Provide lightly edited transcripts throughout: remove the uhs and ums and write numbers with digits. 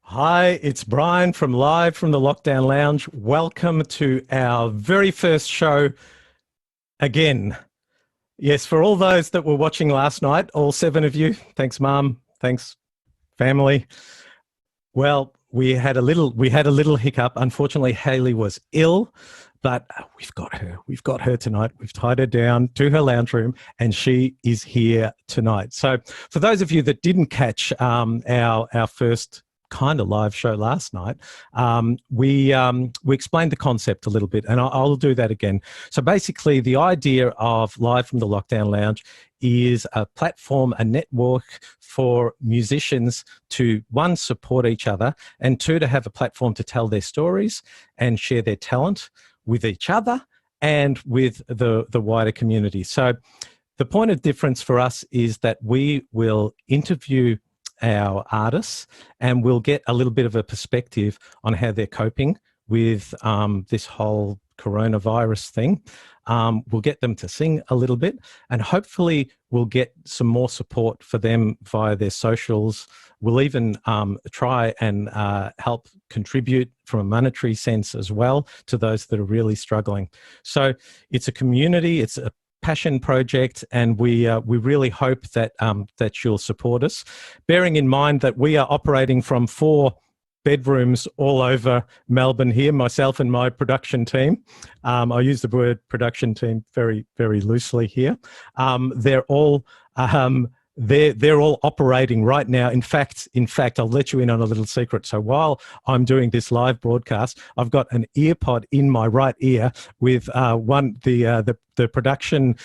Hi, it's Brian from Live from the Lockdown Lounge. Welcome to our very first show again. Yes, for all those that were watching last night, all 7 of you, thanks Mum, thanks family. Well, we had a little hiccup. Unfortunately, Hayley was ill, but we've got her tonight. We've tied her down to her lounge room and she is here tonight. So for those of you that didn't catch our first kind of live show last night, we explained the concept a little bit, and I'll do that again. So basically, the idea of Live from the Lockdown Lounge is a platform, a network for musicians to, one, support each other, and two, to have a platform to tell their stories and share their talent with each other and with the wider community. So the point of difference for us is that we will interview our artists and we'll get a little bit of a perspective on how they're coping with this whole coronavirus thing. We'll get them to sing a little bit, and hopefully we'll get some more support for them via their socials. We'll even try and help contribute from a monetary sense as well to those that are really struggling. So it's a community, it's a passion project, and we really hope that that you'll support us, bearing in mind that we are operating from 4 bedrooms all over Melbourne here, myself and my production team. I use the word production team very, very loosely here. They're all operating right now. In fact, I'll let you in on a little secret. So while I'm doing this live broadcast, I've got an ear pod in my right ear with the production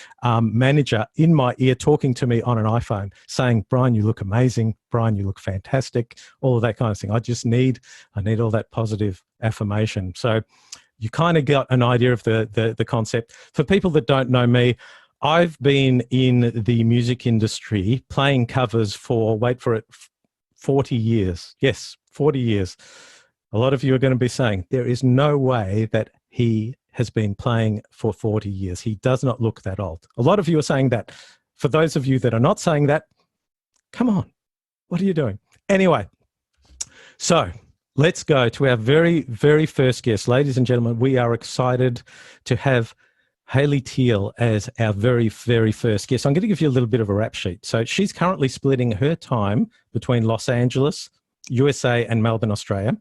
manager in my ear talking to me on an iPhone saying, Brian, you look amazing. Brian, you look fantastic. All of that kind of thing. I need all that positive affirmation. So you kind of got an idea of the concept. For people that don't know me, I've been in the music industry playing covers for, wait for it, 40 years. Yes, 40 years. A lot of you are going to be saying, there is no way that he has been playing for 40 years. He does not look that old. A lot of you are saying that. For those of you that are not saying that, come on, what are you doing? Anyway, so let's go to our very, very first guest. Ladies and gentlemen, we are excited to have Hayley Teal as our very, very first guest. I'm going to give you a little bit of a rap sheet. So she's currently splitting her time between Los Angeles, USA, and Melbourne, Australia.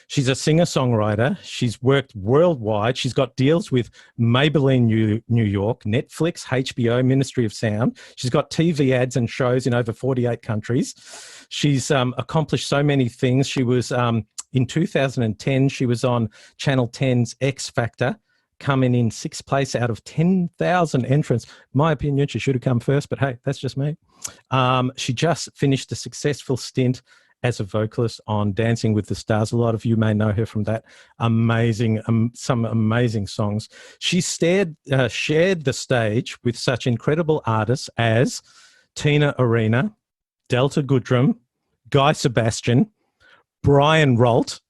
She's a singer-songwriter. She's worked worldwide. She's got deals with Maybelline New York, Netflix, HBO, Ministry of Sound. She's got TV ads and shows in over 48 countries. She's accomplished so many things. She was, in 2010, she was on Channel 10's X Factor, coming in 6th place out of 10,000 entrants. My opinion, she should have come first, but hey, that's just me. She just finished a successful stint as a vocalist on Dancing with the Stars. A lot of you may know her from that. Amazing, some amazing songs. She shared the stage with such incredible artists as Tina Arena, Delta Goodrum, Guy Sebastian, Brian Rolt.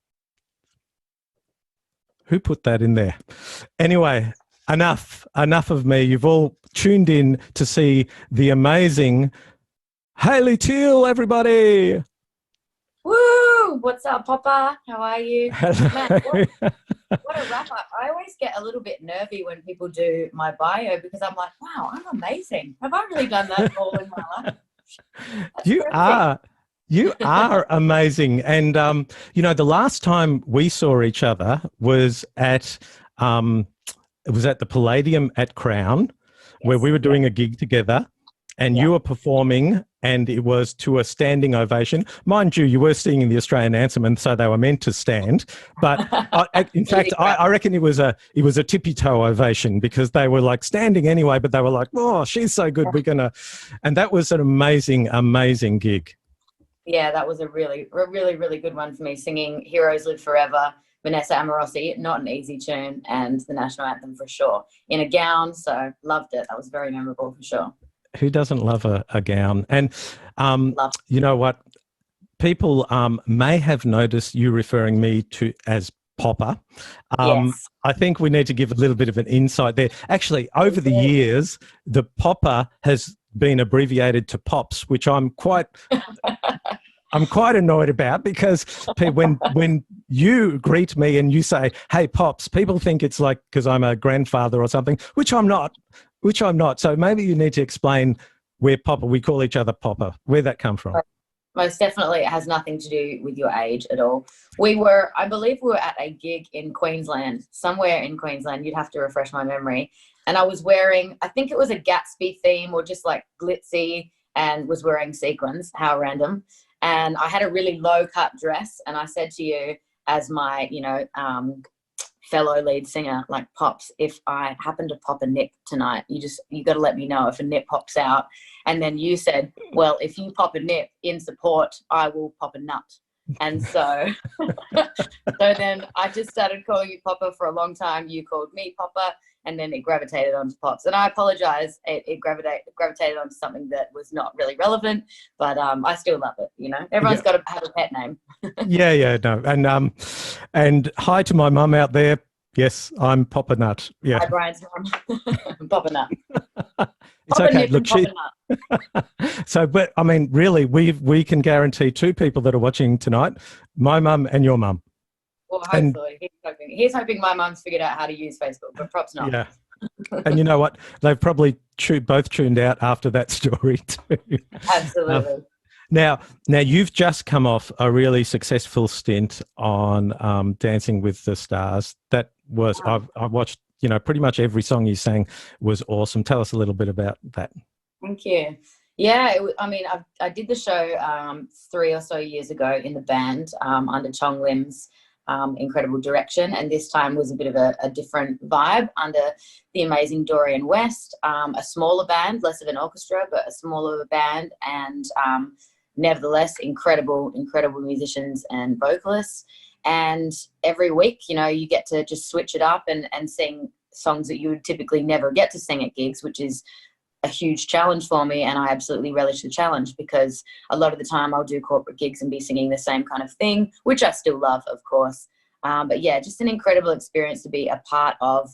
Who put that in there? Anyway, enough of me. You've all tuned in to see the amazing Hayley Teal, everybody. Woo! What's up, Papa? How are you? Man, what a wrap up. I always get a little bit nervy when people do my bio because I'm like, wow, I'm amazing. Have I really done that all in my life? You are amazing. And, the last time we saw each other was at the Palladium at Crown, where we were doing a gig together, and you were performing, and it was to a standing ovation. Mind you, you were singing the Australian anthem, and so they were meant to stand. But in fact, I reckon it was a tippy toe ovation because they were like standing anyway, but they were like, oh, she's so good. And that was an amazing, amazing gig. Yeah, that was a really, really good one for me, singing Heroes Live Forever, Vanessa Amorosi, not an easy tune, and the national anthem for sure, in a gown. So loved it. That was very memorable for sure. Who doesn't love a gown? And you know what? people may have noticed you referring me to as Popper. Yes. I think we need to give a little bit of an insight there. Actually, over the years, the Popper has been abbreviated to Pops, which I'm quite annoyed about, because when you greet me and you say, "Hey, Pops," people think it's like because I'm a grandfather or something, which I'm not. So maybe you need to explain where Popper, we call each other Popper, where that come from. Most definitely, it has nothing to do with your age at all. I believe we were at a gig in Queensland, somewhere in Queensland. You'd have to refresh my memory. And I was wearing, I think it was a Gatsby theme or just like glitzy, and was wearing sequins. How random. And I had a really low cut dress. And I said to you, as my, fellow lead singer, like, Pops, if I happen to pop a nip tonight, you got to let me know if a nip pops out. And then you said, well, if you pop a nip in support, I will pop a nut. And so then I just started calling you Popper for a long time. You called me Popper, and then it gravitated onto Pops. And I apologize, it gravitated onto something that was not really relevant, but I still love it. Everyone's got to have a pet name. No. And hi to my mum out there. Yes, I'm Popper Nut. Yeah. Hi, Brian's mum. Popper Nut. It's okay. Look, so, but I mean, really, we can guarantee two people that are watching tonight: my mum and your mum. Well, hopefully, he's hoping my mum's figured out how to use Facebook, but props not. Yeah. And you know what? They've probably both tuned out after that story too. Absolutely. Now you've just come off a really successful stint on Dancing with the Stars. That was I've watched. Pretty much every song you sang was awesome. Tell us a little bit about that. Thank you. Yeah, I did the show 3 or so years ago in the band under Chong Lim's incredible direction, and this time was a bit of a different vibe under the amazing Dorian West, a smaller band, less of an orchestra, but a smaller band, and nevertheless incredible musicians and vocalists. And every week, you get to just switch it up and sing songs that you would typically never get to sing at gigs, which is a huge challenge for me. And I absolutely relish the challenge, because a lot of the time I'll do corporate gigs and be singing the same kind of thing, which I still love, of course. But yeah, just an incredible experience to be a part of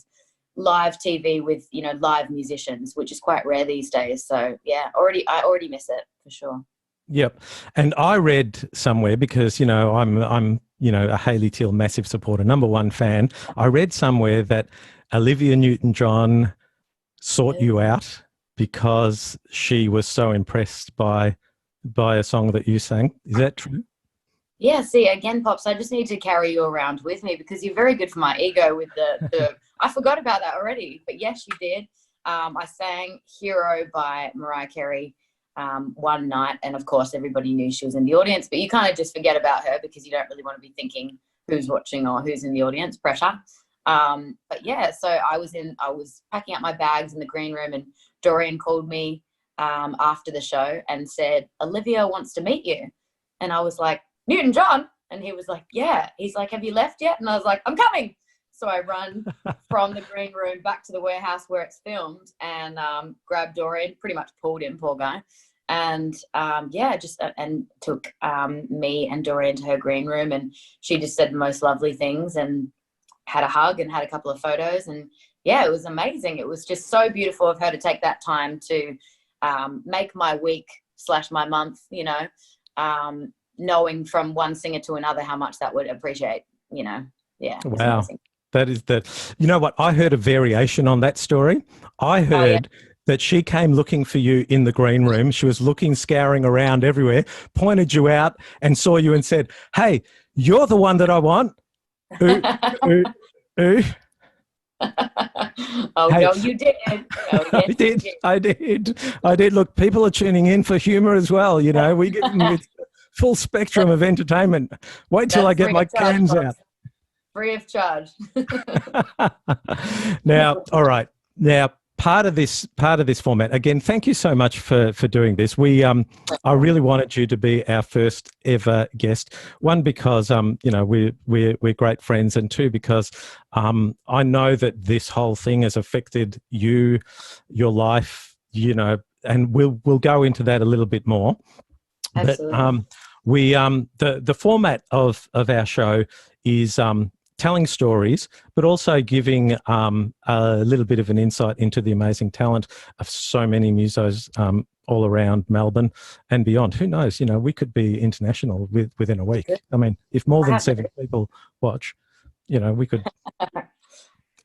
live TV with, live musicians, which is quite rare these days. So yeah, I already miss it for sure. Yep. And I read somewhere, because, I'm a Hayley Teal massive supporter, #1 fan. I read somewhere that Olivia Newton-John sought you out because she was so impressed by a song that you sang. Is that true? Yeah, see, again, Pops, I just need to carry you around with me, because you're very good for my ego with the I forgot about that already, but yes, you did. I sang Hero by Mariah Carey one night, and of course everybody knew she was in the audience, but you kind of just forget about her because you don't really want to be thinking who's watching or who's in the audience. Pressure. But yeah, so I was packing up my bags in the green room, and Dorian called me after the show and said, Olivia wants to meet you. And I was like, Newton-John? And he was like, yeah. He's like, have you left yet? And I was like, I'm coming. So I run from the green room back to the warehouse where it's filmed, and grabbed Dorian, pretty much pulled him, poor guy. And and took me and Dorian to her green room, and she just said the most lovely things and had a hug and had a couple of photos. And yeah, it was amazing. It was just so beautiful of her to take that time to make my week / my month, knowing from one singer to another how much that would appreciate, Yeah. Wow. Amazing. That is that. You know what? I heard a variation on that story. I heard that she came looking for you in the green room. She was looking, scouring around everywhere, pointed you out and saw you and said, hey, you're the one that I want. Ooh, ooh, ooh. Oh, hey. No, you did. Oh, yes, I did. Look, people are tuning in for humor as well. We give them full spectrum of entertainment. Wait till I get my cans out. Free of charge. Now, all right. Now, part of this format, again, thank you so much for doing this. I really wanted you to be our first ever guest. One, because we're great friends, and two, because I know that this whole thing has affected you, your life, and we'll go into that a little bit more. Absolutely. But the format of our show is telling stories, but also giving a little bit of an insight into the amazing talent of so many musos all around Melbourne and beyond. Who knows? You know, we could be international within a week. I mean, if more than 7 people watch, you know, we could.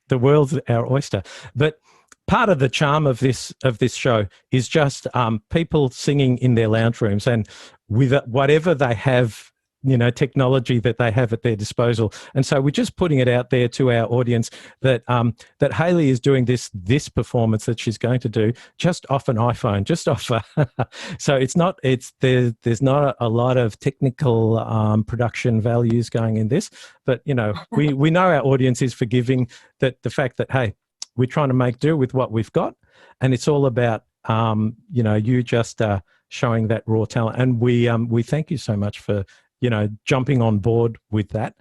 The world's our oyster. But part of the charm of this show is just people singing in their lounge rooms and with whatever they have, you know, technology that they have at their disposal. And so we're just putting it out there to our audience that that Hayley is doing this performance that she's going to do just off an iPhone, just off. So there's not a lot of technical production values going in this, but you know, we know our audience is forgiving. That the fact that, hey, we're trying to make do with what we've got, and it's all about you know, you just showing that raw talent, and we thank you so much for, you know, jumping on board with that.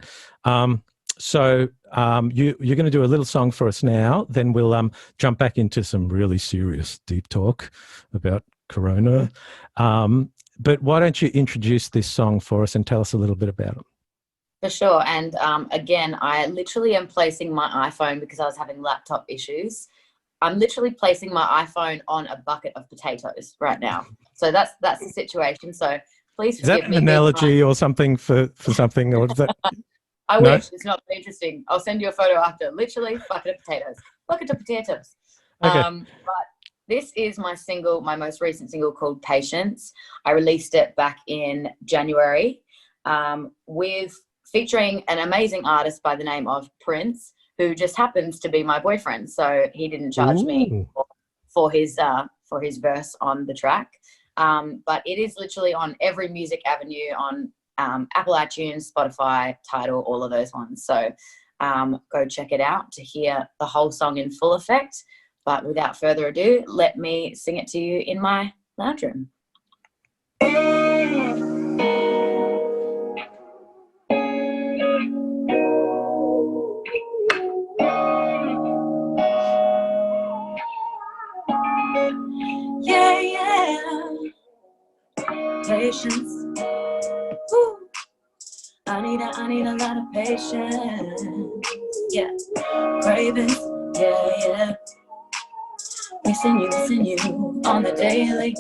So you're going to do a little song for us now, then we'll jump back into some really serious deep talk about Corona. But why don't you introduce this song for us and tell us a little bit about it? For sure. And again, I literally am placing my iPhone because I was having laptop issues. I'm literally placing my iPhone on a bucket of potatoes right now. So that's the situation. So please forgive me. Is that an analogy or something for something, or is that? I wish. It's not interesting. I'll send you a photo after. Literally, bucket of potatoes. Bucket of potatoes. Okay. But this is my single, my most recent single called Patience. I released it back in January with featuring an amazing artist by the name of Prince, who just happens to be my boyfriend. So he didn't charge me for his verse on the track. But it is literally on every music avenue, on Apple iTunes, Spotify, Tidal, all of those ones. So go check it out to hear the whole song in full effect. But without further ado, let me sing it to you in my lounge room. Yeah, yeah. Patience. Ooh. I need a lot of patience. Yeah. Cravings. Yeah, yeah. Missing you on the daily.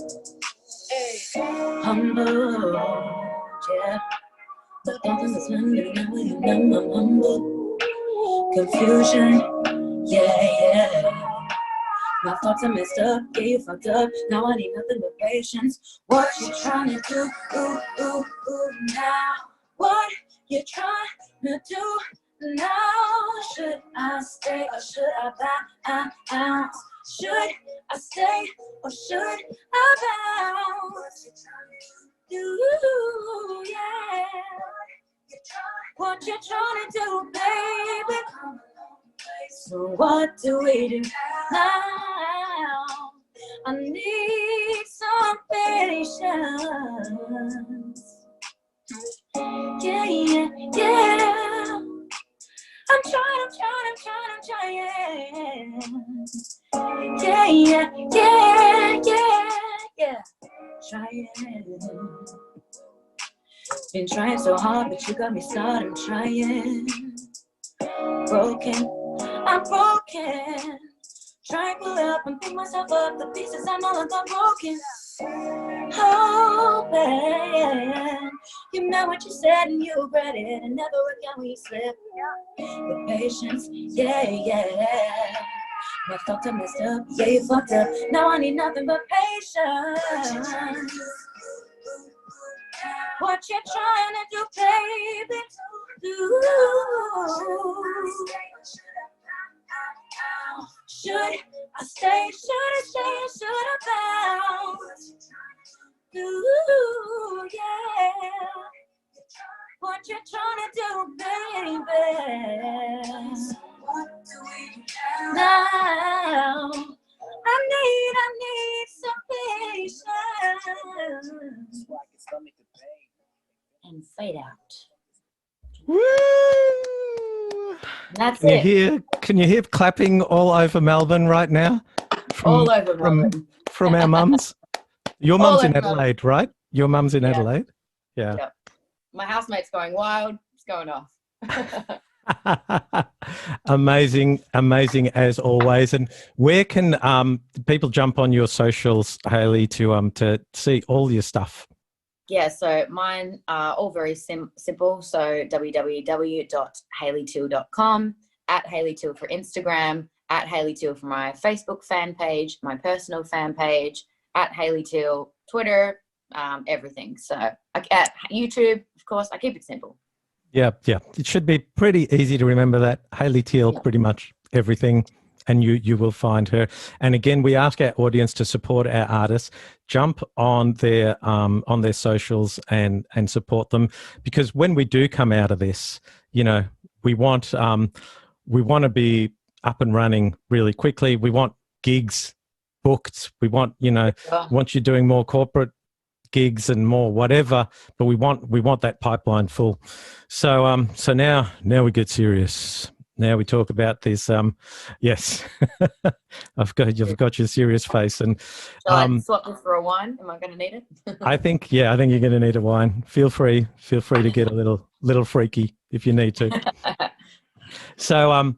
Humble. Yeah. The thoughts in this moment, I'm humble. Confusion. Yeah, yeah. My thoughts are messed up, yeah, you fucked up. Now I need nothing but patience. What you trying to do, ooh, ooh, ooh, now? What you trying to do now? Should I stay or should I bounce? Should I stay or should I bounce? Do, yeah. What you trying to do, baby? So what do we do now? I need some patience. Yeah, yeah, yeah. I'm trying. Yeah, yeah, yeah, yeah. Trying. Been trying so hard, but you got me started. I'm trying. I'm broken. Try and pull up and pick myself up. The pieces I know like I'm broken. Oh, man. You know what you said and you regret it. And never again when you slip. The patience, yeah, yeah. My thoughts are messed up, yeah, you fucked up. Now I need nothing but patience. What you trying to do, baby? Do. Should I stay? Should I stay? Should I bounce? Ooh, yeah. What you trying to do, baby? What do we do now? I need some patience. And fade out. Woo! That's it. Can you hear clapping all over Melbourne right now? All over Melbourne. From our mums? Your mum's in Adelaide, right? Your mum's in Adelaide? Yeah. Yep. My housemate's going wild. It's going off. Amazing as always. And where can people jump on your socials, Hayley, to see all your stuff? Yeah, so mine are all very simple. So www.hayleyteal.com, at Hayley Teal for Instagram, at Hayley Teal for my Facebook fan page, my personal fan page, at Hayley Teal, Twitter, everything. So at YouTube, of course, I keep it simple. Yeah. It should be pretty easy to remember that. Hayley Teal, pretty much everything, and you will find her. And again, we ask our audience to support our artists. Jump on their socials and support them, because when we do come out of this, we want to be up and running really quickly. We want gigs booked. We want want you doing more corporate gigs and more whatever, but we want that pipeline full. So now we get serious. Now we talk about this. Yes, you've got your serious face. And shall I swap this for a wine? Am I going to need it? I think you're going to need a wine. Feel free to get a little freaky if you need to. So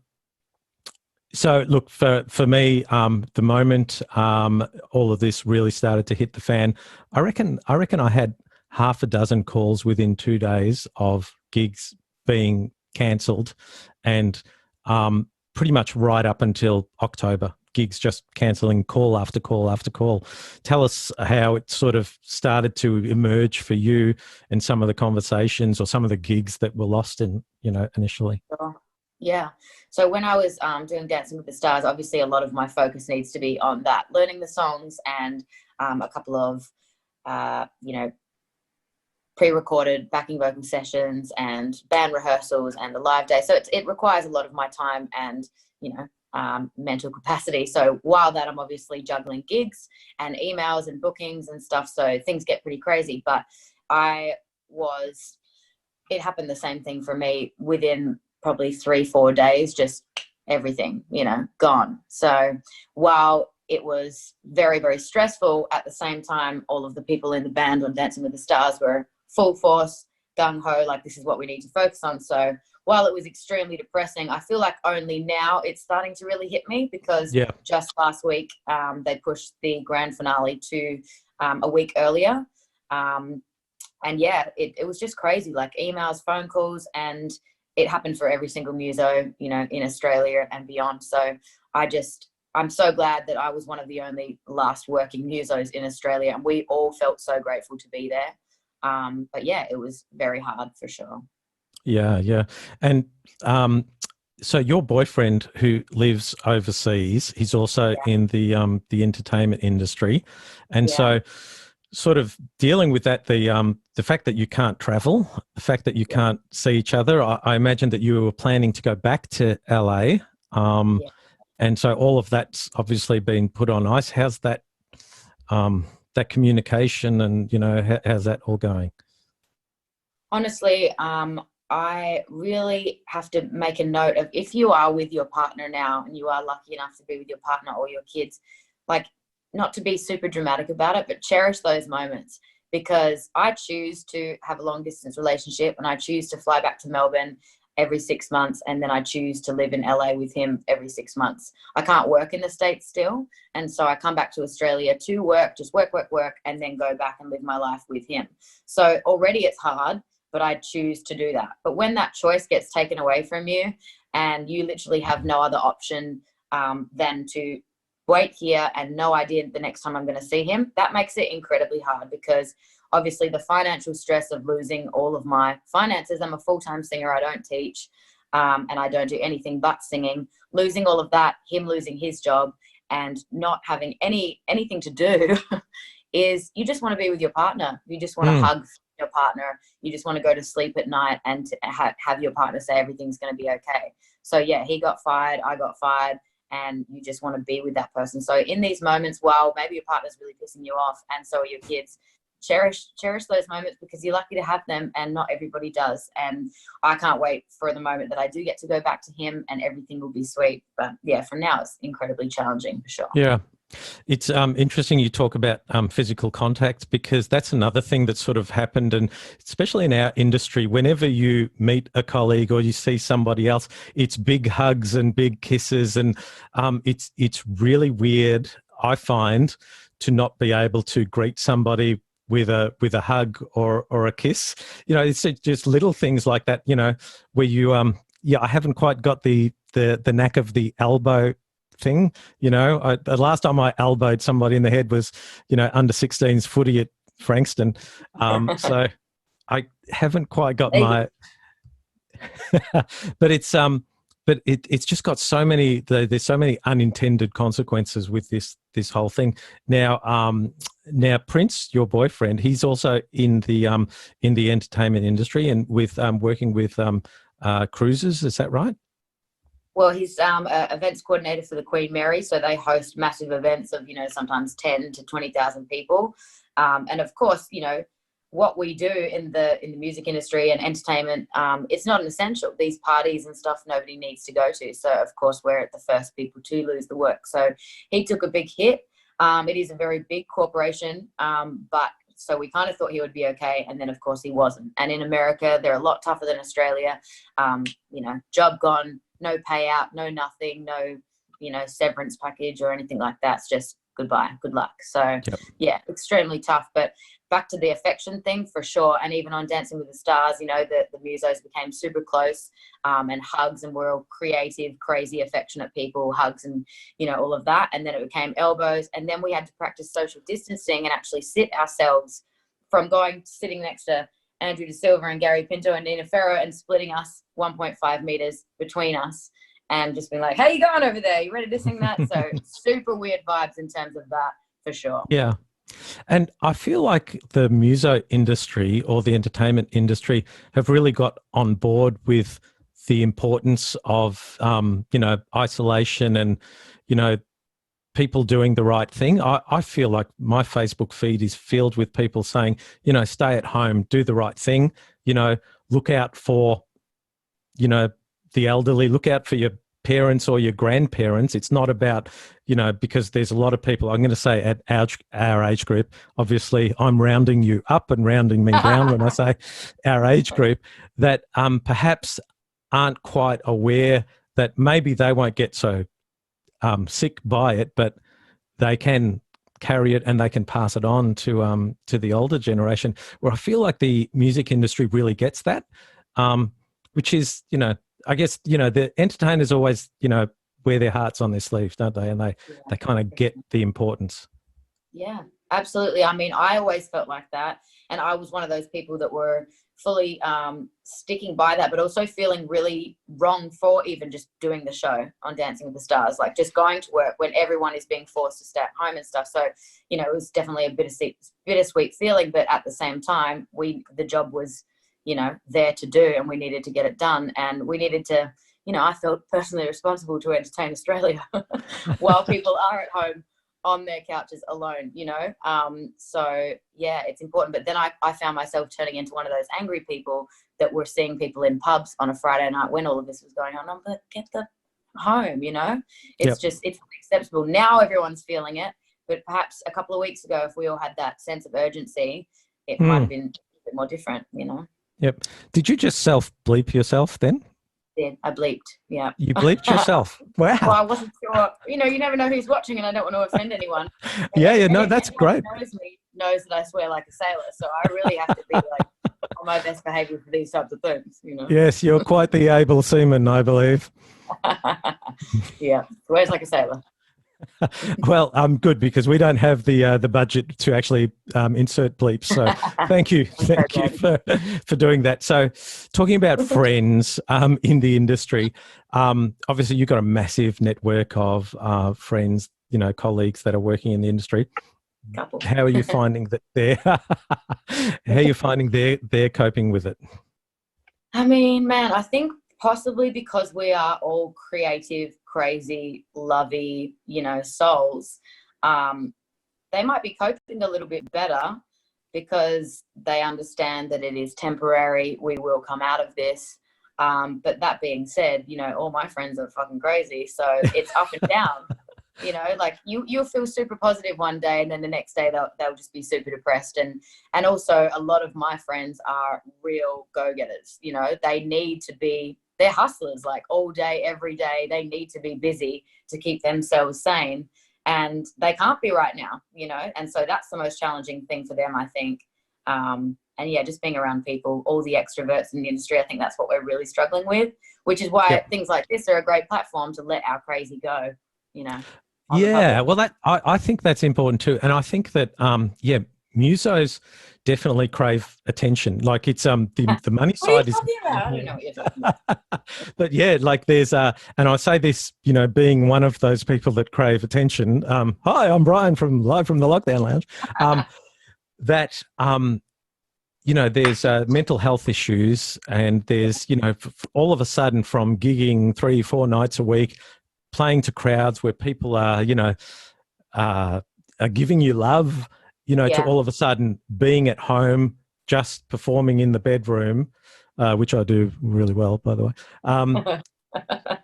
look, for me, the moment all of this really started to hit the fan, I reckon I had half a dozen calls within 2 days of gigs being cancelled, and pretty much right up until October, gigs just cancelling call after call after call. Tell us how it sort of started to emerge for you, and some of the conversations or some of the gigs that were lost initially. Sure. Yeah. So when I was doing Dancing with the Stars, obviously a lot of my focus needs to be on that, learning the songs and a couple of, pre-recorded backing vocal sessions and band rehearsals and the live day. So it requires a lot of my time and, mental capacity. So while that, I'm obviously juggling gigs and emails and bookings and stuff. So things get pretty crazy. But it happened the same thing for me within probably 3-4 days, just everything, gone. So while it was very, very stressful, at the same time, all of the people in the band on Dancing with the Stars were full force, gung-ho, like this is what we need to focus on. So while it was extremely depressing, I feel like only now it's starting to really hit me, because just last week they pushed the grand finale to a week earlier. And yeah, it was just crazy, like emails, phone calls, and it happened for every single muso, in Australia and beyond. So I'm so glad that I was one of the only last working musos in Australia, and we all felt so grateful to be there. But yeah, it was very hard for sure. Yeah. And so your boyfriend, who lives overseas, he's also in the entertainment industry, and so sort of dealing with that, the fact that you can't travel, the fact that you can't see each other. I imagine that you were planning to go back to LA, and so all of that's obviously been put on ice. How's that that communication, and how's that all going? Honestly, I really have to make a note of, if you are with your partner now and you are lucky enough to be with your partner or your kids, like, not to be super dramatic about it, but cherish those moments, because I choose to have a long distance relationship, and I choose to fly back to Melbourne every 6 months, and then I choose to live in LA with him every 6 months. I can't work in the States still, and so I come back to Australia to work, just work, and then go back and live my life with him. So already it's hard, but I choose to do that. But when that choice gets taken away from you, and you literally have no other option than to wait here and no idea the next time I'm going to see him, that makes it incredibly hard, because obviously the financial stress of losing all of my finances. I'm a full-time singer. I don't teach, and I don't do anything but singing. Losing all of that, him losing his job, and not having anything to do is, you just want to be with your partner. You just want to hug your partner. You just want to go to sleep at night and to have your partner say everything's going to be okay. So yeah, he got fired, I got fired, and you just want to be with that person. So in these moments, while maybe your partner's really pissing you off and so are your kids, cherish those moments, because you're lucky to have them, and not everybody does. And I can't wait for the moment that I do get to go back to him, and everything will be sweet. But yeah, for now it's incredibly challenging for sure. Yeah. It's interesting you talk about physical contact, because that's another thing that sort of happened, and especially in our industry, whenever you meet a colleague or you see somebody else, it's big hugs and big kisses, and it's really weird, I find, to not be able to greet somebody with a hug or a kiss. You know, it's just little things like that. You know, where you yeah, I haven't quite got the knack of the elbow thing. You know, the last time I elbowed somebody in the head was, you know, under 16s footy at Frankston. So I haven't quite got my, but it's just got so many, there's so many unintended consequences with this whole thing. Now Prince, your boyfriend, he's also in the entertainment industry, and with working with cruises. Is that right? Well, he's a events coordinator for the Queen Mary, so they host massive events of, you know, sometimes 10 to 20,000 people. And of course, you know, what we do in the music industry and entertainment, it's not an essential. These parties and stuff nobody needs to go to. So of course we're the first people to lose the work. So he took a big hit. It is a very big corporation, but so we kind of thought he would be okay, and then of course he wasn't. And in America, they're a lot tougher than Australia. You know, job gone, no payout, no nothing, no, you know, severance package or anything like that. It's just goodbye, good luck. So yep. Yeah, extremely tough. But back to the affection thing, for sure. And even on Dancing with the Stars, you know, the musos became super close, and hugs, and we're all creative, crazy, affectionate people, hugs and, you know, all of that. And then it became elbows. And then we had to practice social distancing and actually sit ourselves, from sitting next to Andrew De Silva and Gary Pinto and Nina Ferro and splitting us 1.5 meters between us, and just being like, how you going over there? You ready to sing that? So super weird vibes in terms of that, for sure. Yeah. And I feel like the muso industry or the entertainment industry have really got on board with the importance of, you know, isolation and, you know, people doing the right thing. I feel like my Facebook feed is filled with people saying, you know, stay at home, do the right thing, you know, look out for, you know, the elderly, look out for your parents or your grandparents. It's not about, you know, because there's a lot of people, I'm going to say at our age group, obviously I'm rounding you up and rounding me down when I say our age group, that perhaps aren't quite aware that maybe they won't get so sick by it, but they can carry it and they can pass it on to the older generation, where I feel like the music industry really gets that, which is, you know, I guess, you know, the entertainers always, you know, wear their hearts on their sleeves, don't they? And they kind of get the importance. Yeah, absolutely. I mean, I always felt like that. And I was one of those people that were fully sticking by that, but also feeling really wrong for even just doing the show on Dancing with the Stars, like just going to work when everyone is being forced to stay at home and stuff. So, you know, it was definitely a bittersweet feeling, but at the same time, the job was, you know, there to do, and we needed to get it done. And we needed to, you know, I felt personally responsible to entertain Australia while people are at home on their couches alone, you know. So yeah, it's important. But then I found myself turning into one of those angry people that were seeing people in pubs on a Friday night when all of this was going on. I'm like, get the home, you know. It's just, it's acceptable. Now everyone's feeling it, but perhaps a couple of weeks ago, if we all had that sense of urgency, it might have been a bit more different, you know. Yep. Did you just self-bleep yourself then? I bleeped. Yeah. You bleeped yourself. Wow. Well, I wasn't sure. You know, you never know who's watching, and I don't want to offend anyone. Yeah, no, that's great. Knows that I swear like a sailor, so I really have to be like on my best behaviour for these types of things. You know. Yes, you're quite the able seaman, I believe. Yeah, swears like a sailor. Well, good, because we don't have the budget to actually insert bleeps. So thank you for doing that. So talking about friends in the industry, obviously you've got a massive network of friends, you know, colleagues that are working in the industry. Couple. How are you finding that they're coping with it? I mean, man, I think possibly because we are all creative, crazy, lovey, you know, souls, they might be coping a little bit better because they understand that it is temporary. We will come out of this. But that being said, you know, all my friends are fucking crazy. So it's up and down. You know, like you'll feel super positive one day, and then the next day they'll just be super depressed. And also a lot of my friends are real go-getters. You know, they're hustlers, like all day, every day. They need to be busy to keep themselves sane, and they can't be right now, you know. And so that's the most challenging thing for them, I think. And yeah, just being around people, all the extroverts in the industry, I think that's what we're really struggling with, which is why things like this are a great platform to let our crazy go, you know. Yeah, well, I think that's important too, and I think that musos definitely crave attention. Like it's the money side is. What are you talking about? I don't know what you're talking about. But yeah, like there's and I say this, you know, being one of those people that crave attention. Hi, I'm Brian live from the Lockdown Lounge. You know, there's mental health issues, and there's, you know, all of a sudden from gigging 3-4 nights a week, playing to crowds where people are, you know, are giving you love, you know, to all of a sudden being at home, just performing in the bedroom, which I do really well, by the way.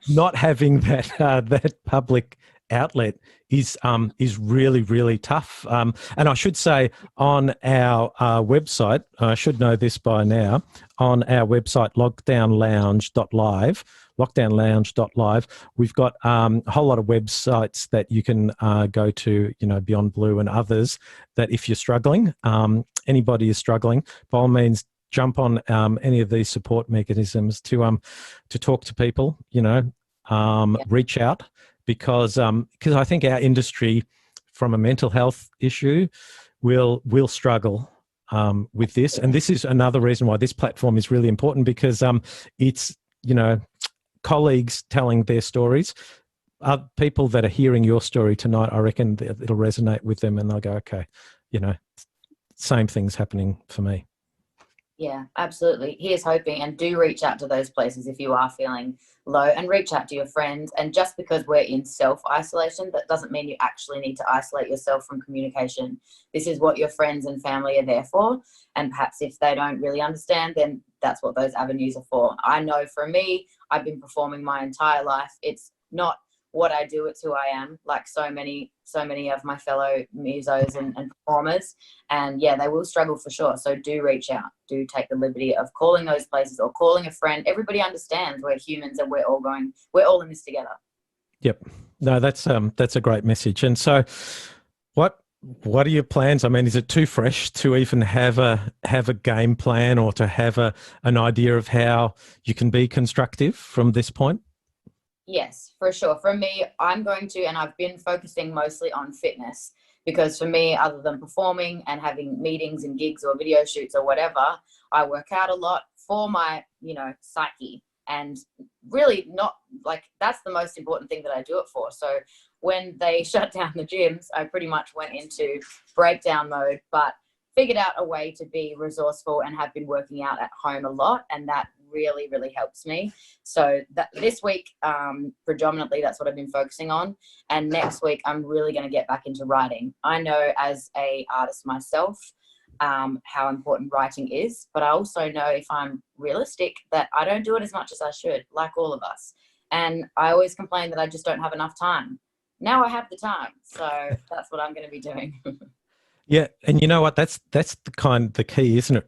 Not having that public outlet is really, really tough. And I should say on our website, I should know this by now, on our website, lockdownlounge.live, we've got a whole lot of websites that you can go to, you know, Beyond Blue and others, that if you're struggling, anybody is struggling, by all means, jump on any of these support mechanisms to talk to people, you know, reach out, because I think our industry, from a mental health issue, will struggle with this. And this is another reason why this platform is really important, because it's, you know, colleagues telling their stories. People that are hearing your story tonight, I reckon it'll resonate with them, and they'll go, okay, you know, same thing's happening for me. Yeah, absolutely. Here's hoping, and do reach out to those places if you are feeling low, and reach out to your friends. And just because we're in self-isolation, that doesn't mean you actually need to isolate yourself from communication. This is what your friends and family are there for. And perhaps if they don't really understand, then that's what those avenues are for. I know for me, I've been performing my entire life. It's not what I do, it's who I am, like so many of my fellow musos and performers. And yeah, they will struggle for sure. So do reach out, do take the liberty of calling those places or calling a friend. Everybody understands we're humans and we're all in this together. Yep. No, that's a great message. And so what are your plans? I mean, is it too fresh to even have a game plan, or to have an idea of how you can be constructive from this point? Yes, for sure. For me, I'm going to, and I've been focusing mostly on fitness, because for me, other than performing and having meetings and gigs or video shoots or whatever, I work out a lot for my, you know, psyche. And really not like, that's the most important thing that I do it for. So when they shut down the gyms, I pretty much went into breakdown mode, but figured out a way to be resourceful and have been working out at home a lot. And that really, really helps me. So this week, predominantly, that's what I've been focusing on. And next week, I'm really going to get back into writing. I know as a artist myself, how important writing is, but I also know, if I'm realistic, that I don't do it as much as I should, like all of us. And I always complain that I just don't have enough time. Now I have the time. So that's what I'm going to be doing. Yeah. And you know what, that's the key, isn't it?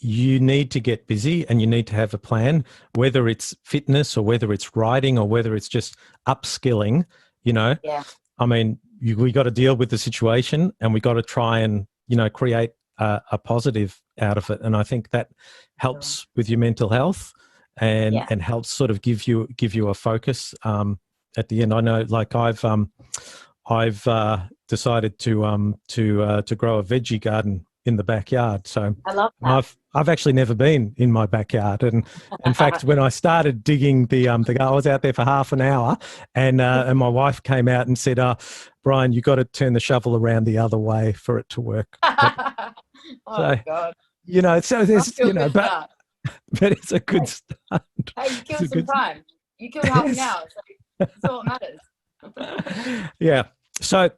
You need to get busy, and you need to have a plan, whether it's fitness or whether it's writing or whether it's just upskilling, you know. Yeah. I mean, we got to deal with the situation, and we got to try and, you know, create a positive out of it. And I think that helps with your mental health, and helps sort of give you a focus at the end. I know, like I've decided to grow a veggie garden in the backyard. So I love that. I've actually never been in my backyard, and in fact, when I started digging the garden, I was out there for half an hour, and my wife came out and said, "Brian, you got to turn the shovel around the other way for it to work." God! You know, so there's, you know, but it's a good start. Hey, you killed some time. You killed half an hour. So that's all that matters. Yeah. So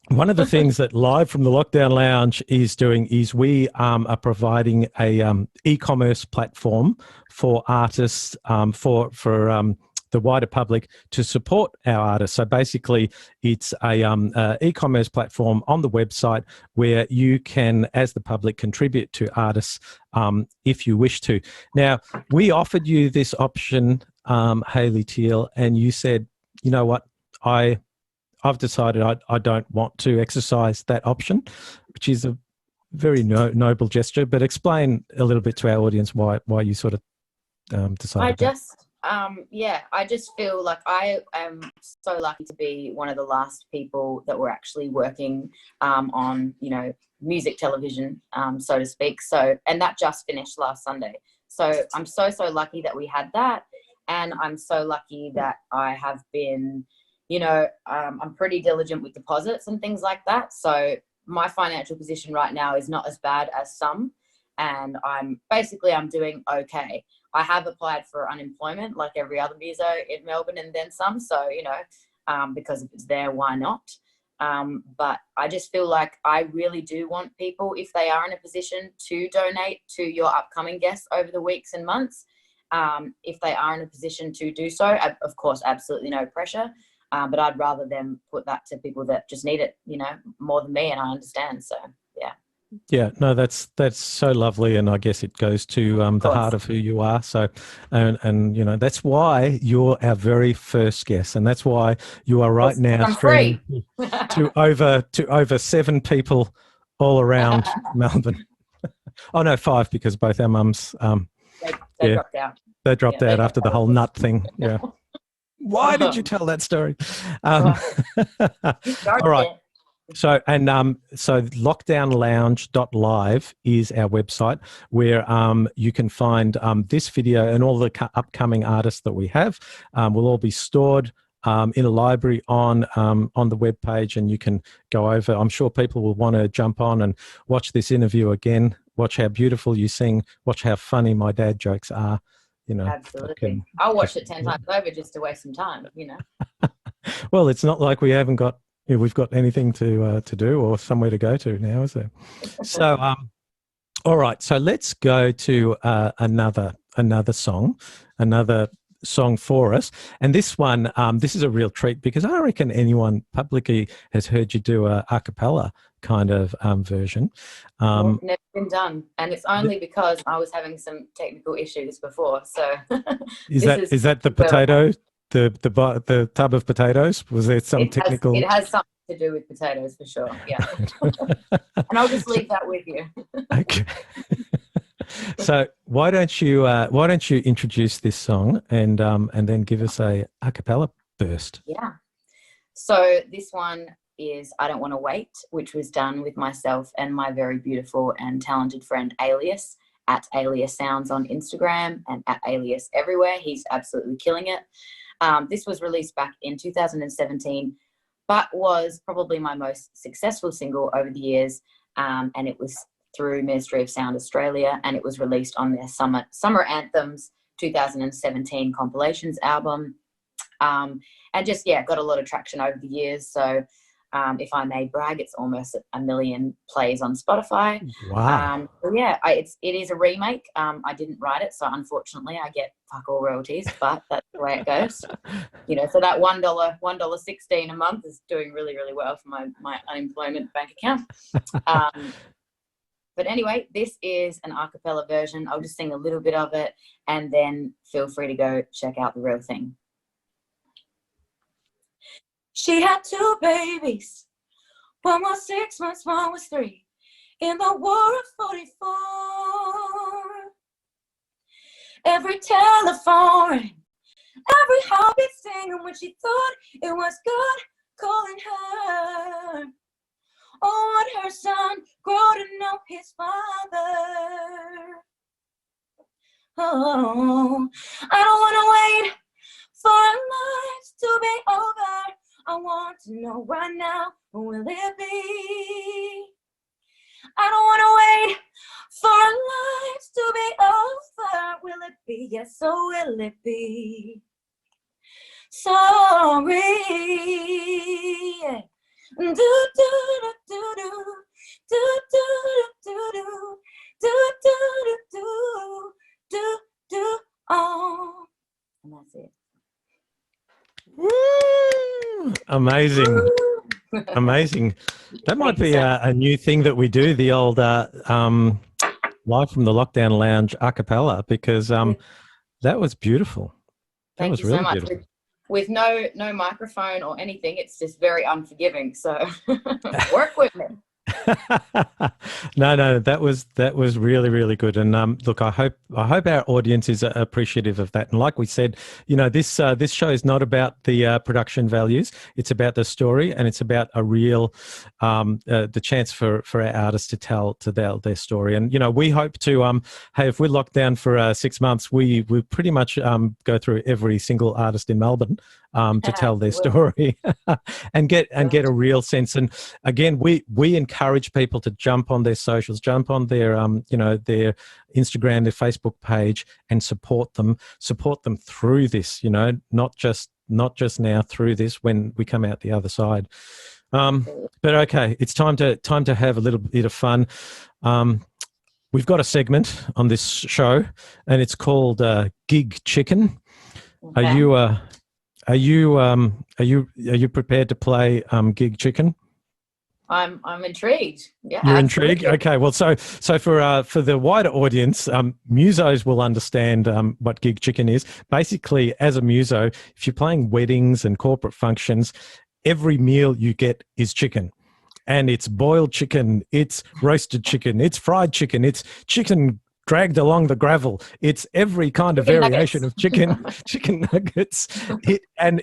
one of the things that Live from the Lockdown Lounge is doing is we are providing a e-commerce platform for artists, for the the wider public to support our artists. So basically, it's a e-commerce platform on the website where you can, as the public, contribute to artists if you wish to. Now, we offered you this option, Hayley Teal, and you said, you know what, I've decided I don't want to exercise that option, which is a very noble gesture. But explain a little bit to our audience why you sort of decided I just feel like I am so lucky to be one of the last people that were actually working on, music television, so to speak. So, and that just finished last Sunday. So I'm so lucky that we had that. And I'm so lucky that I have been, I'm pretty diligent with deposits and things like that. So my financial position right now is not as bad as some. And I'm doing okay. I have applied for unemployment like every other muso in Melbourne and then some. So, because if it's there, why not? But I just feel like I really do want people, if they are in a position to donate to your upcoming guests over the weeks and months, if they are in a position to do so, of course, absolutely no pressure. But I'd rather them put that to people that just need it, more than me, and I understand. So, yeah. Yeah, no, that's so lovely, and I guess it goes to the heart of who you are. So, and that's why you're our very first guest, and that's why you are right now streaming to over 7 people all around Melbourne. Oh no, 5, because both our mums they dropped out. They dropped out after the whole nut thing. Yeah. Why did you tell that story? All right. So lockdownlounge.live is our website where you can find this video and all the upcoming artists that we have will all be stored in a library on the webpage, and you can go over. I'm sure people will want to jump on and watch this interview again, watch how beautiful you sing, watch how funny my dad jokes are. Absolutely. I'll watch it 10 times over just to waste some time, Well, it's not like we've got anything to do or somewhere to go to now, is there? So, all right. So let's go to another song for us. And this one, this is a real treat because I reckon anyone publicly has heard you do a cappella kind of version. Never been done, and it's only because I was having some technical issues before. So, is that the potato? The tub of potatoes? Was there some technical? It has something to do with potatoes for sure. Yeah. And I'll just leave that with you. Okay. So why don't you introduce this song and then give us a cappella burst? Yeah. So this one is I Don't Want to Wait, which was done with myself and my very beautiful and talented friend Alias at Alias Sounds on Instagram and at Alias everywhere. He's absolutely killing it. This was released back in 2017, but was probably my most successful single over the years. And it was through Ministry of Sound Australia, and it was released on their Summer Anthems 2017 compilations album. And just, got a lot of traction over the years. So if I may brag, it's almost 1 million plays on Spotify. Wow. It is a remake. I didn't write it, so unfortunately I get fuck all royalties, but that's the way it goes. So that $1.16 a month is doing really, really well for my unemployment bank account. But anyway, this is an a cappella version. I'll just sing a little bit of it, and then feel free to go check out the real thing. She had 2 babies. One was 6 months, one was 3. In the war of 44. Every telephone rang, every heartbeat singing when she thought it was God calling her. Oh, would her son grow to know his father? Oh, I don't want to wait for our lives to be over. I want to know right now, when will it be? I don't want to wait for our lives to be over. Will it be? Yes, so will it be? Sorry. Do do do do do do do do do do do do do do. Oh, and that's it. Woo! Amazing. Amazing. That might be a new thing that we do, the old live from the Lockdown Lounge a cappella, because that was beautiful. That was really beautiful. With no microphone or anything, it's just very unforgiving. So work with me. No, that was really, really good. And look, I hope our audience is appreciative of that. And like we said, this show is not about the production values. It's about the story, and it's about a real the chance for our artists to tell their story. And we hope to hey, if we're locked down for 6 months, we pretty much go through every single artist in Melbourne to tell their story and get a real sense. And again, we encourage people to jump on their socials, jump on their their Instagram, their Facebook page, and support them through this, not just now, through this, when we come out the other side. But okay, it's time to have a little bit of fun. We've got a segment on this show, and it's called Gig Chicken. Okay. Are you prepared to play Gig Chicken? I'm intrigued. Yeah, you're intrigued. Okay, well, so for the wider audience, musos will understand what Gig Chicken is. Basically, as a muso, if you're playing weddings and corporate functions, every meal you get is chicken. And it's boiled chicken, it's roasted chicken, it's fried chicken, it's chicken dragged along the gravel. It's every kind of variation of chicken nuggets.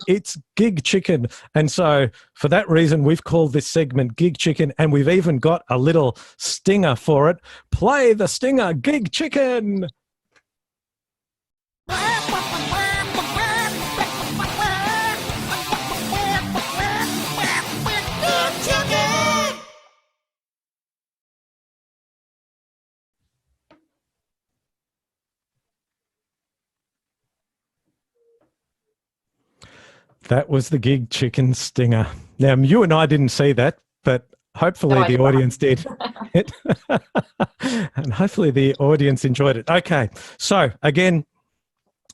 It's Gig Chicken. And so for that reason, we've called this segment Gig Chicken, and we've even got a little stinger for it. Play the stinger, Gig Chicken. That was the Gig Chicken stinger. Now, you and I didn't see that, but hopefully the audience did. And hopefully the audience enjoyed it. Okay, so again,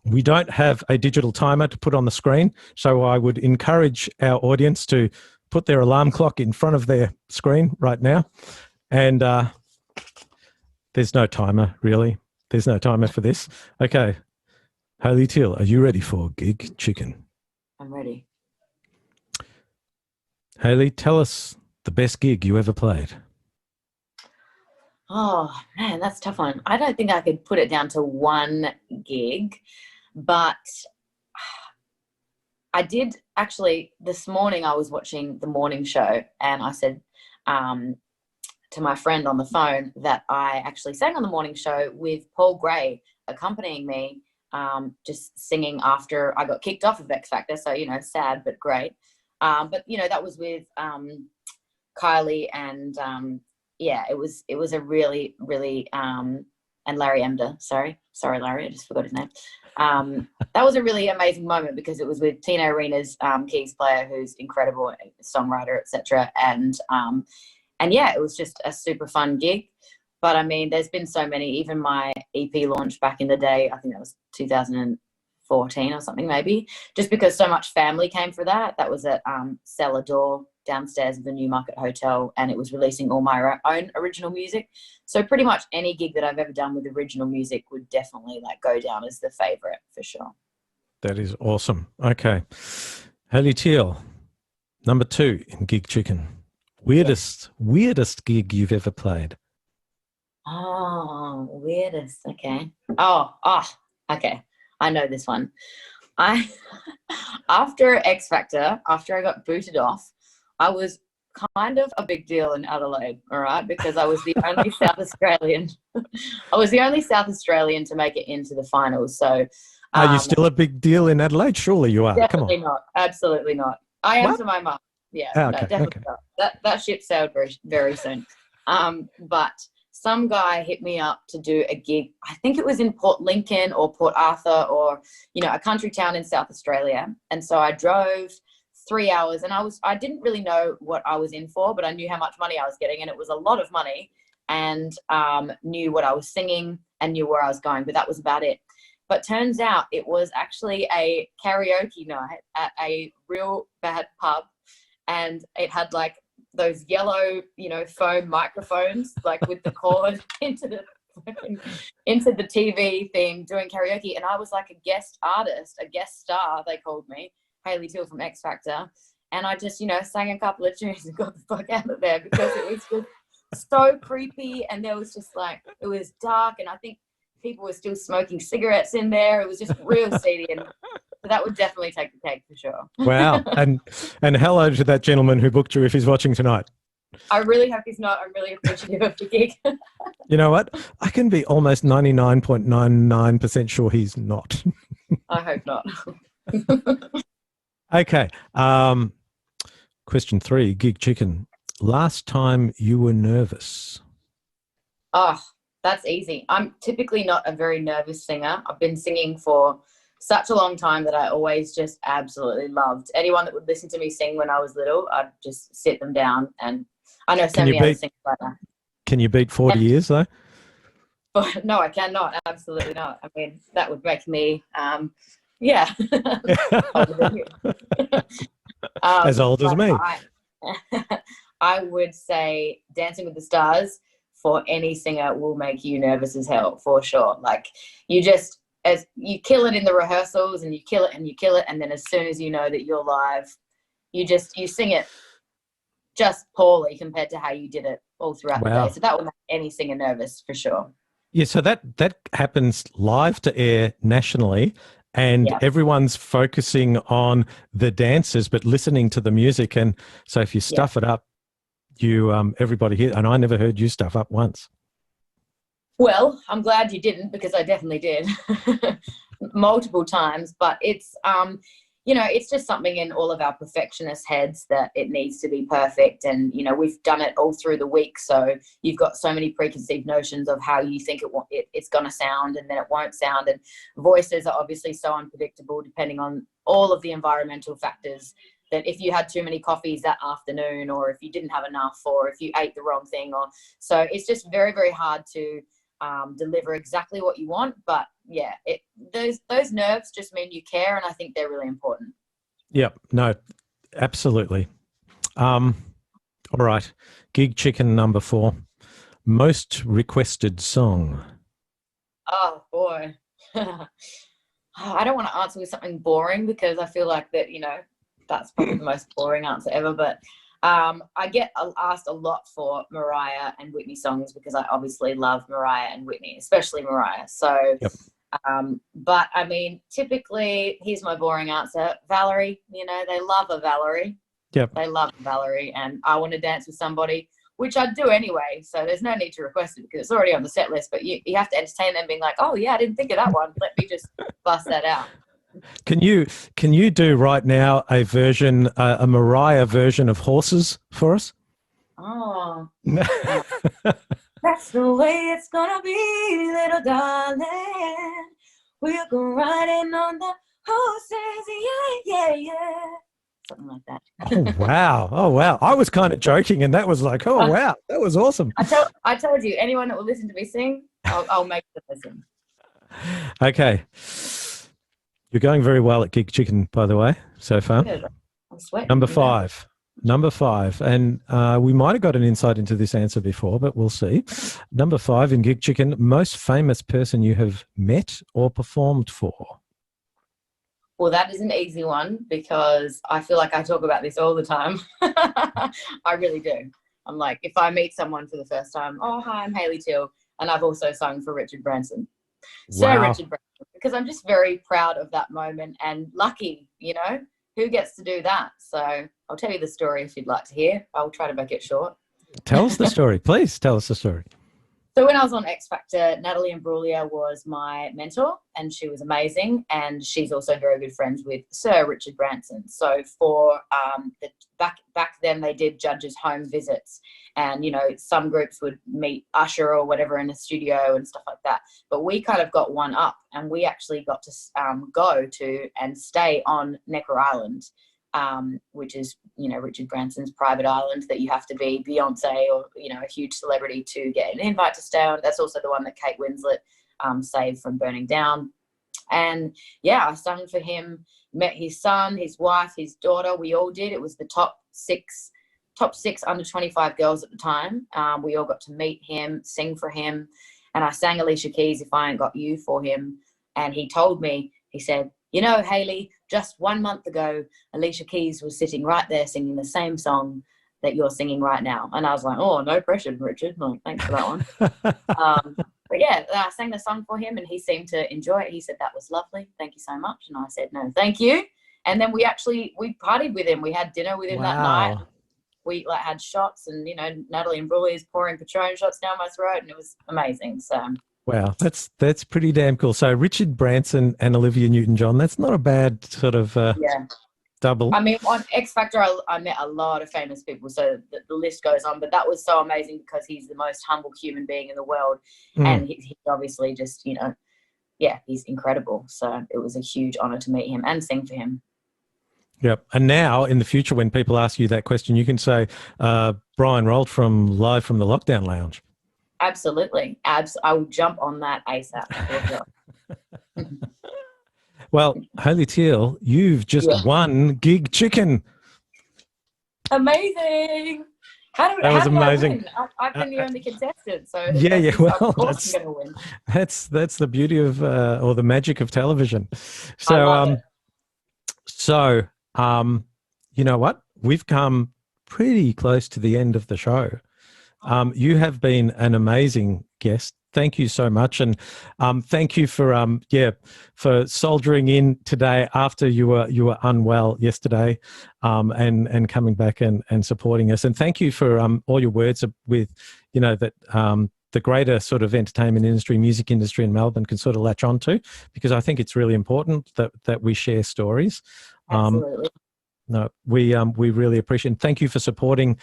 we don't have a digital timer to put on the screen, so I would encourage our audience to put their alarm clock in front of their screen right now. And there's no timer, really. There's no timer for this. Okay, Hayley Teal, are you ready for Gig Chicken? I'm ready. Hayley, tell us the best gig you ever played. Oh, man, that's a tough one. I don't think I could put it down to one gig, but I did actually, this morning I was watching the morning show, and I said to my friend on the phone that I actually sang on the morning show with Paul Gray accompanying me, just singing after I got kicked off of X Factor. So, sad, but great. But, that was with Kylie and, it was a really, really, and Larry Emder. Sorry, Larry, I just forgot his name. That was a really amazing moment because it was with Tina Arena's keys player, who's incredible, songwriter, etc. And it was just a super fun gig. But I mean, there's been so many, even my EP launch back in the day, I think that was 2014 or something maybe, just because so much family came for that. That was at Cellar Door downstairs of the Newmarket Hotel, and it was releasing all my own original music. So pretty much any gig that I've ever done with original music would definitely go down as the favorite for sure. That is awesome. Okay. Hayley Teal, number 2 in Gig Chicken. Weirdest gig you've ever played? Oh, weirdest. Okay. Okay. I know this one. After X Factor, after I got booted off, I was kind of a big deal in Adelaide, all right, because I was the only South Australian. I was the only South Australian to make it into the finals. So, are you still a big deal in Adelaide? Surely you are. Definitely Come on. Not. Absolutely not. I am to my mum. Yeah, okay, no, definitely not. That ship sailed very, very soon. But some guy hit me up to do a gig. I think it was in Port Lincoln or Port Arthur or, a country town in South Australia. And so I drove 3 hours, and I didn't really know what I was in for, but I knew how much money I was getting, and it was a lot of money, and knew what I was singing and knew where I was going, but that was about it. But turns out it was actually a karaoke night at a real bad pub, and it had like those yellow, foam microphones, like with the cord into the TV thing doing karaoke. And I was like a guest artist, a guest star, they called me, Hayley Teal from X Factor. And I just, sang a couple of tunes and got the fuck out of there because it was just so creepy. And there was just like, it was dark. And I think people were still smoking cigarettes in there. It was just real seedy. And so that would definitely take the cake for sure. Wow. And hello to that gentleman who booked you if he's watching tonight. I really hope he's not. I'm really appreciative of the gig. You know what? I can be almost 99.99% sure he's not. I hope not. Okay. Question 3, Gig Chicken. Last time you were nervous? Oh, that's easy. I'm typically not a very nervous singer. I've been singing for such a long time that I always just absolutely loved. Anyone that would listen to me sing when I was little, I'd just sit them down. And I know so many other singers like that. Can you beat 40 years though? But no, I cannot. Absolutely not. I mean, that would make me, yeah. As old as me. I would say Dancing with the Stars for any singer will make you nervous as hell, for sure. Like as you kill it in the rehearsals and you kill it and you kill it. And then as soon as you know that you're live, you sing it just poorly compared to how you did it all throughout the day. So that will make any singer nervous for sure. Yeah. So that happens live to air nationally. And everyone's focusing on the dancers, but listening to the music. And so if you stuff it up, everybody here, and I never heard you stuff up once. Well, I'm glad you didn't, because I definitely did multiple times. But it's, it's just something in all of our perfectionist heads that it needs to be perfect. And, we've done it all through the week. So you've got so many preconceived notions of how you think it's going to sound, and then it won't sound. And voices are obviously so unpredictable depending on all of the environmental factors, that if you had too many coffees that afternoon, or if you didn't have enough, or if you ate the wrong thing, so it's just very, very hard to deliver exactly what you want. But yeah, those nerves just mean you care, and I think they're really important. Yep. No, absolutely. All right. Gig Chicken number 4. Most requested song. Oh boy. I don't want to answer with something boring, because I feel like that, that's probably the most boring answer ever. But I get asked a lot for Mariah and Whitney songs, because I obviously love Mariah and Whitney, especially Mariah. So, but I mean, typically, here's my boring answer: Valerie. They love a Valerie. Yep. They love Valerie, and I Want to Dance with Somebody, which I do anyway. So there's no need to request it, because it's already on the set list. But you have to entertain them, being like, oh yeah, I didn't think of that one. Let me just bust that out. Can you do right now a version, a Mariah version of Horses for us? Oh, that's the way it's gonna be, little darling. We'll go riding on the horses, yeah. Something like that. Oh wow! I was kind of joking, and that was like, oh wow, that was awesome. I told you, anyone that will listen to me sing, I'll make them listen. Okay. You're going very well at Gig Chicken, by the way, so far. I'm sweating. Number 5. And we might have got an insight into this answer before, but we'll see. Number 5 in Gig Chicken, most famous person you have met or performed for? Well, that is an easy one, because I feel like I talk about this all the time. I really do. I'm like, if I meet someone for the first time, oh, hi, I'm Hayley Teal, and I've also sung for Richard Branson. Sir Richard Branson, because I'm just very proud of that moment, and lucky, who gets to do that? So I'll tell you the story if you'd like to hear. I'll try to make it short. Tell us the story. Please tell us the story. So when I was on X Factor, Natalie Imbruglia was my mentor, and she was amazing. And she's also very good friends with Sir Richard Branson. So for back then, they did judges' home visits, and some groups would meet Usher or whatever in a studio and stuff like that. But we kind of got one up, and we actually got to go to and stay on Necker Island, which is Richard Branson's private island that you have to be Beyonce or a huge celebrity to get an invite to stay on. That's also the one that Kate Winslet saved from burning down. And yeah, I sung for him, met his son, his wife, his daughter. We all did. It was the top six under 25 girls at the time. We all got to meet him, sing for him. And I sang Alicia Keys' If I Ain't Got You for him. And he told me, he said, you know, Hayley, just 1 month ago, Alicia Keys was sitting right there singing the same song that you're singing right now. And I was like, oh, no pressure, Richard. Well, thanks for that one. But yeah, I sang the song for him and he seemed to enjoy it. He said, that was lovely. Thank you so much. And I said, no, thank you. And then we partied with him. We had dinner with him that night. We had shots and, you know, Natalie and Bruley is pouring Patron shots down my throat and it was amazing. So. Wow, that's pretty damn cool. So Richard Branson and Olivia Newton-John, that's not a bad sort of double. I mean, on X Factor, I met a lot of famous people, so the list goes on. But that was so amazing because he's the most humble human being in the world. And he's obviously just, you know, he's incredible. So it was a huge honor to meet him and sing for him. Yep. And now in the future, when people ask you that question, you can say, Brian Rolt live from the Lockdown Lounge. Absolutely. I will jump on that ASAP. Well, Hayley Teal, you've just won Gig Chicken. Amazing. How did amazing. I've been the only contestant, so well, that's the beauty of or the magic of television. So you know what? We've come pretty close to the end of the show. You have been an amazing guest. Thank you so much, and thank you for soldiering in today after you were unwell yesterday, and coming back and supporting us. And thank you for all your words with, you know, that the greater sort of entertainment industry, music industry in Melbourne can sort of latch onto, because I think it's really important that we share stories. Absolutely. No, we really appreciate it. Thank you for supporting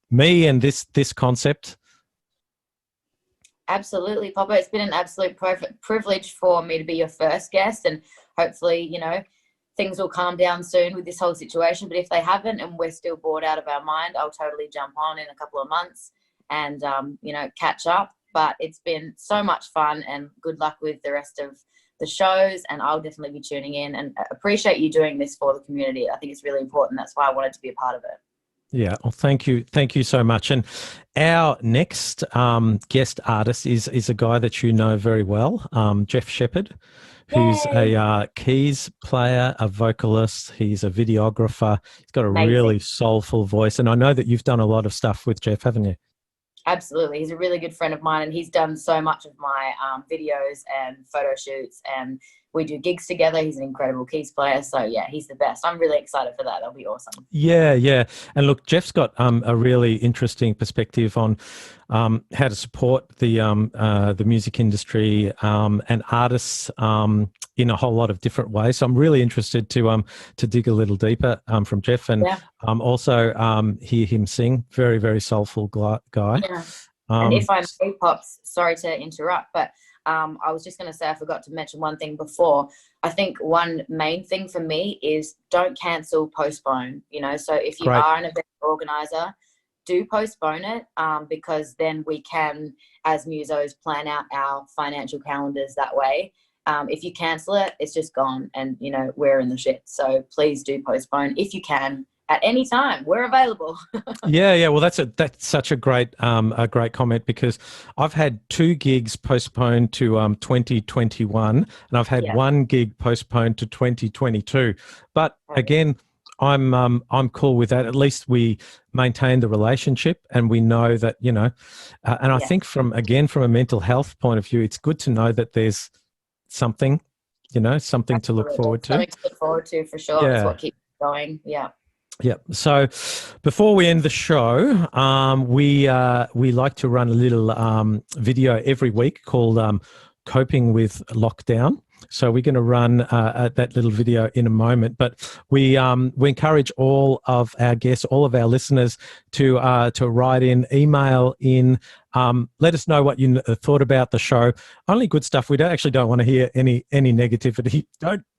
me and this concept. Absolutely, Papa. It's been an absolute privilege for me to be your first guest, and hopefully, you know, things will calm down soon with this whole situation. But if they haven't and we're still bored out of our mind, I'll totally jump on in a couple of months and, you know, catch up. But it's been so much fun, and good luck with the rest of the shows, and I'll definitely be tuning in, and appreciate you doing this for the community. I think it's really important. That's why I wanted to be a part of it. Yeah, well, thank you so much. And our next guest artist is a guy that you know very well, Jeff Shepherd, who's a keys player, a vocalist. He's a videographer. He's got a really soulful voice, and I know that you've done a lot of stuff with Jeff, haven't you? Absolutely. He's a really good friend of mine, and he's done so much of my videos and photo shoots, and we do gigs together. He's an incredible keys player. So yeah, he's the best. I'm really excited for that. That'll be awesome. Yeah. And look, Jeff's got a really interesting perspective on how to support the music industry and artists in a whole lot of different ways. So I'm really interested to dig a little deeper from Jeff, and also hear him sing. Very, very soulful guy. Yeah. And if I may, Pops, sorry to interrupt, but I was just going to say, I forgot to mention one thing before. I think one main thing for me is don't cancel, postpone, you know. So if you are an event organizer, do postpone it, because then we can, as musos, plan out our financial calendars that way. If you cancel it, it's just gone, and, you know, we're in the shit. So please do postpone if you can. At any time, we're available. Yeah. Well, that's such a great comment, because I've had 2 gigs postponed to 2021, and I've had 1 gig postponed to 2022. But again, I'm cool with that. At least we maintain the relationship, and we know that, you know. And I think from a mental health point of view, it's good to know that there's something, you know, something to look forward to. Something to look forward to, for sure. That's what keeps going. Yeah. Yeah. So before we end the show, we like to run a little video every week called Coping with Lockdown. So we're going to run that little video in a moment, but we encourage all of our guests, all of our listeners to write in, email in, let us know what you thought about the show. Only good stuff. We don't want to hear any negativity.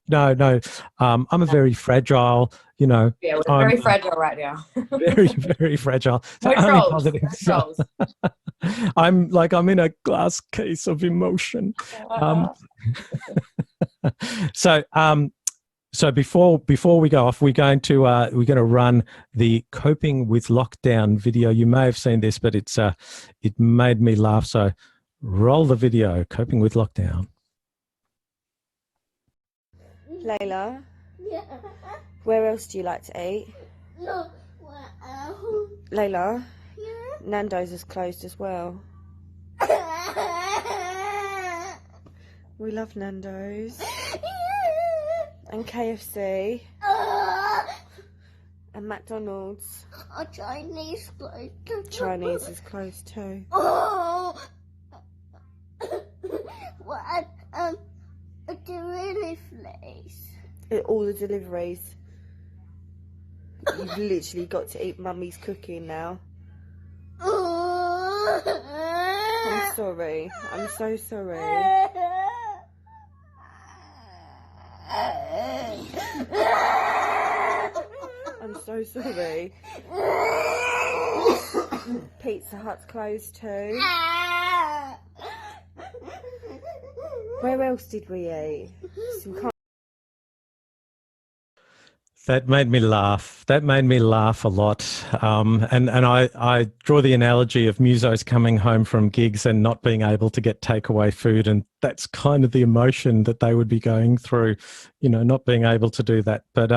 No. I'm a very fragile, you know. Yeah, we're very fragile right now. very, very fragile. So only positive. So, I'm in a glass case of emotion. So before we go off, we're going to run the coping with lockdown video. You may have seen this, but it made me laugh. So roll the video. Coping with lockdown. Layla, where else do you like to eat? No, Layla, Nando's is closed as well. We love Nando's. And KFC. And McDonald's. Chinese closed too. Chinese is closed too. What? A delivery place. All the deliveries. You've literally got to eat Mummy's cooking now. I'm sorry. I'm so sorry. I'm so sorry. Pizza Hut's closed too. Where else did we eat? So we can't. That made me laugh. That made me laugh a lot. And I draw the analogy of musos coming home from gigs and not being able to get takeaway food. And that's kind of the emotion that they would be going through, you know, not being able to do that. But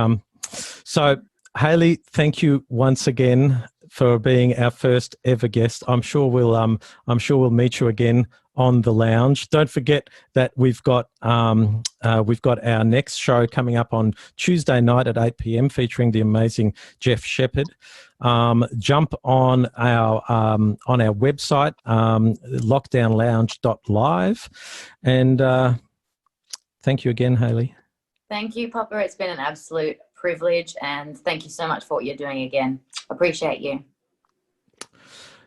so Hayley, thank you once again for being our first ever guest. I'm sure we'll meet you again on the lounge. Don't forget that we've got our next show coming up on Tuesday night at 8 p.m. featuring the amazing Jeff Shepherd. Jump on our website, lockdownlounge.live, and thank you again, Hayley. Thank you, Papa. It's been an absolute privilege, and thank you so much for what you're doing again. Appreciate you.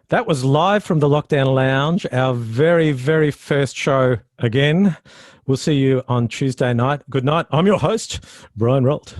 That was live from the Lockdown Lounge, our very, very first show again. We'll see you on Tuesday night. Good night. I'm your host, Brian Rolt.